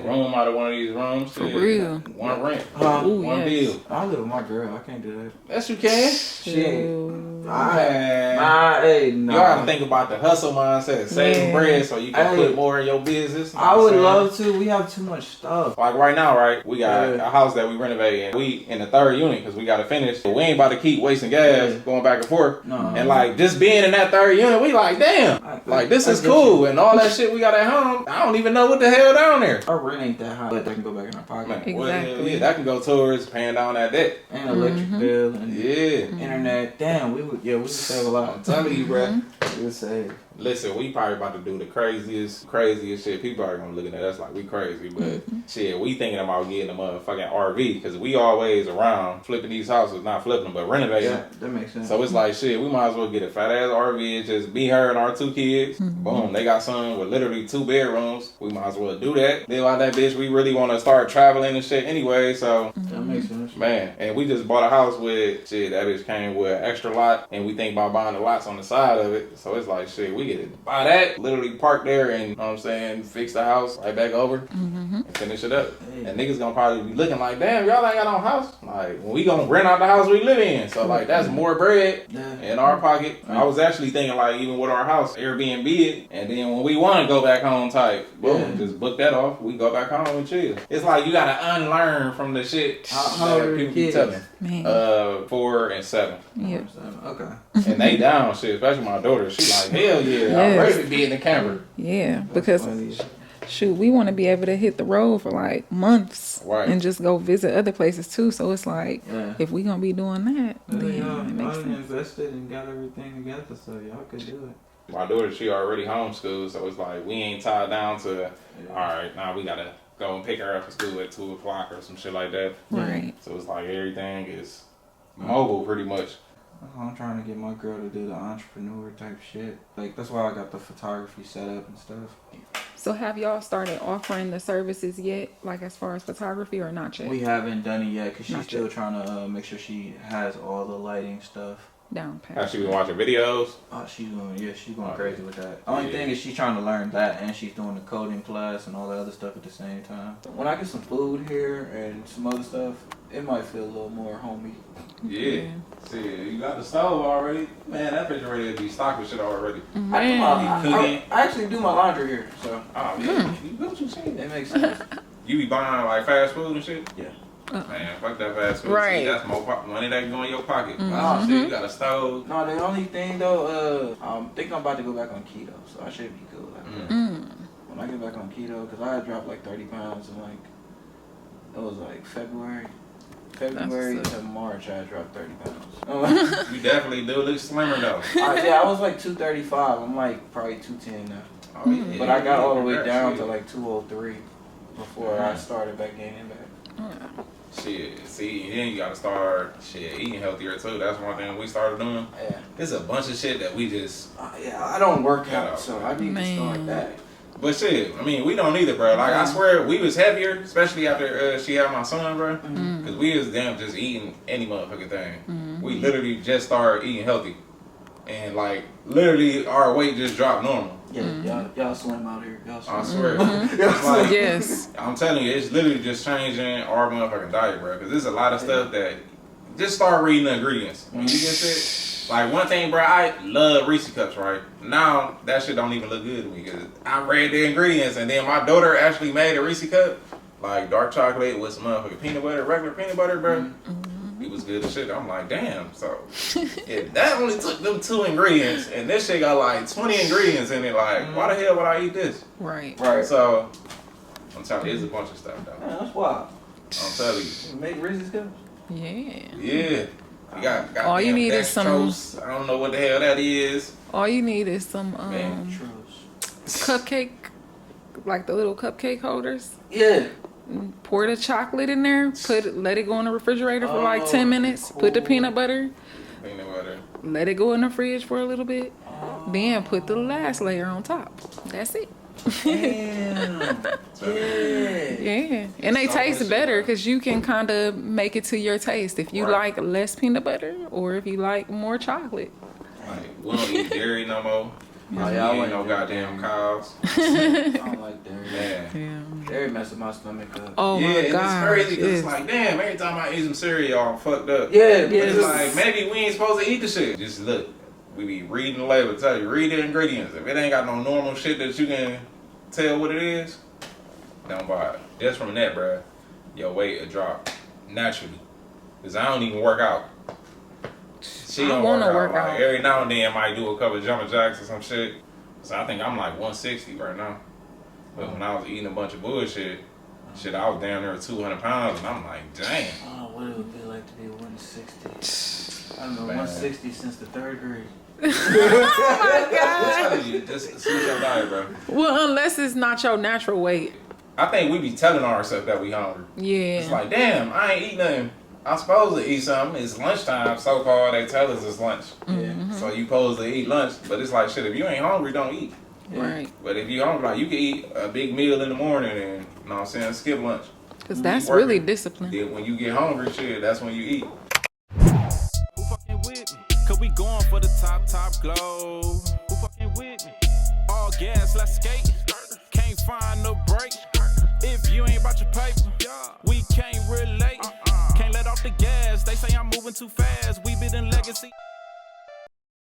room out of one of these rooms. For real. One rent. Ooh, one bill. I live with my girl. I can't do that. Yes, you can. Shit. Hey, no. You gotta think about the hustle mindset, saving bread so you can put more in your business. I would love to. We have too much stuff. Like right now, right? We got a house that we renovating. We in the third unit because we gotta finish. But we ain't about to keep wasting gas going back and forth. No. And like just being in that third unit, we like, damn, like this is cool. And all that shit we got at home, I don't even know what the hell down there. Our rent ain't that high, but that can go back in our pocket. Man, exactly. Well, yeah, that can go towards paying down that debt. And electric bill and internet. Damn, we would save a lot. I'm telling you, bro. We would save. Listen, we probably about to do the craziest shit. People are gonna look at us like we crazy, but shit, we thinking about getting a motherfucking RV because we always around flipping these houses, not flipping them, but renovating. Yeah, that makes sense. So it's like shit, we might as well get a fat ass RV, just be her and our 2 kids. Boom, they got some with literally 2 bedrooms. We might as well do that. Live out that bitch. We really want to start traveling and shit anyway. So that makes sense, man. And we just bought a house with shit. That bitch came with an extra lot, and we think about buying the lots on the side of it. So it's like shit, we get to buy that. Literally park there and, you know what I'm saying, fix the house right back over and finish it up. And niggas gonna probably be looking like, damn, y'all ain't got no house. Like, we gonna rent out the house we live in. So, like, that's more bread in our pocket. I was actually thinking, like, even with our house, Airbnb it. And then when we want to go back home type, boom, just book that off. We go back home and chill. It's like you gotta unlearn from the shit that people be telling. 4 and 7. Yep. Okay. And they down shit, especially my daughter. She like, hell yeah, I'm ready to be in the camera. Yeah, because shoot, we want to be able to hit the road for like months and just go visit other places too. So it's like, if we gonna be doing that, then it makes sense. Invested and got everything together, so y'all could do it. My daughter, she already homeschooled, so it's like we ain't tied down to, all right, now we gotta go and pick her up at school at 2 o'clock or some shit like that. Right. So it's like everything is mobile pretty much. I'm trying to get my girl to do the entrepreneur type shit. Like, that's why I got the photography set up and stuff. So have y'all started offering the services yet, like as far as photography, or not yet? We haven't done it yet because she's still trying to make sure she has all the lighting stuff down pat. Has she been watching videos? Oh, she's going crazy with that. The only thing is she's trying to learn that, and she's doing the coding class and all that other stuff at the same time. When I get some food here and some other stuff, it might feel a little more homey. Yeah. See, you got the stove already? Man, that bitch ready to be stocked with shit already. I actually do my laundry here, so. Oh, yeah. You do what you say. It makes sense. You be buying like fast food and shit? Yeah. Man, fuck that fast food. Right. See, that's more money that can go in your pocket. Oh, shit, you got a stove. No, the only thing though, I think I'm about to go back on keto, so I should be cool after that. When I get back on keto, because I had dropped like 30 pounds in like, it was like February to March, I dropped 30 pounds. You definitely do look slimmer though. Yeah, I was like 235. I'm like probably 210 now. Oh, yeah. But I got all the way down to like 203 before I started back gaining back. Shit, see, then you gotta start eating healthier too. That's one thing we started doing. Yeah. There's a bunch of shit that we just I don't work out, so I need to start that. But shit, I mean, we don't either, bro. Like, I swear, we was heavier, especially after she had my son, bro. Because we was damn just eating any motherfucking thing. We literally just started eating healthy. And, like, literally, our weight just dropped normal. Yeah, y'all slim out here. Y'all slim. I swear. It's like, yes. I'm telling you, it's literally just changing our motherfucking diet, bro. Because there's a lot of stuff that, just start reading the ingredients. When you get shit. Like, one thing, bro, I love Reese cups, right? Now, that shit don't even look good to me because I read the ingredients, and then my daughter actually made a Reese cup, like dark chocolate with some motherfucking peanut butter, regular peanut butter, bro. It was good as shit. I'm like, damn. So, if that only took them 2 ingredients, and this shit got like 20 ingredients in it, like, why the hell would I eat this? Right. So, I'm telling you, it's a bunch of stuff, though. Man, that's wild. I'm telling you. Make Reese's cups? Yeah. Yeah. You got all you need is some. I don't know what the hell that is. All you need is some cupcake, like the little cupcake holders. Yeah. Pour the chocolate in there. Let it go in the refrigerator for like 10 minutes. Cool. Put the peanut butter. Let it go in the fridge for a little bit. Then put the last layer on top. That's it. Damn. Yeah. And they taste better because you can kind of make it to your taste. If you like less peanut butter or if you like more chocolate. Like, we don't eat dairy no more. You Oh, yeah, I ain't like no that. goddamn cows. I don't like dairy. Man. Yeah. Dairy messes my stomach up. Oh Yeah, my and god. it's crazy because it's like, damn, every time I eat some cereal, I'm fucked up. Yeah, But because it's like, maybe we ain't supposed to eat the shit. Just look, we be reading the label, tell you, read the ingredients. If it ain't got no normal shit that you can tell what it is, don't buy it. Just from that, bruh, your weight will drop naturally. Because I don't even work out. She I don't wanna work work out. Like, out. every now and then, might do a couple of jumping jacks or some shit. So I think I'm like 160 right now. But when I was eating a bunch of bullshit, I was down there with 200 pounds, and I'm like, dang. I don't know what it would be like to be 160. I don't know, Man. 160 since the 3rd grade. Oh my god. I'm telling you, just switch your diet, bro. Well, unless it's not your natural weight. I think we be telling ourselves that we hungry. Yeah. It's like, damn, I ain't eat nothing. I'm supposed to eat something. It's lunchtime, so-called. They tell us it's lunch. Mm-hmm. So you supposed to eat lunch. But it's like, shit, if you ain't hungry, don't eat. Right. But if you hungry, like, you can eat a big meal in the morning and, you know what I'm saying, skip lunch. Because that's working. really discipline. Then when you get hungry, shit, that's when you eat. Who fucking with me? Cause we going for the top glow. Who fucking with me? All gas, let's skate. Can't find no break. If you ain't about your paper, we can't relate. Can't let off the gas. They say I'm moving too fast. We been in legacy.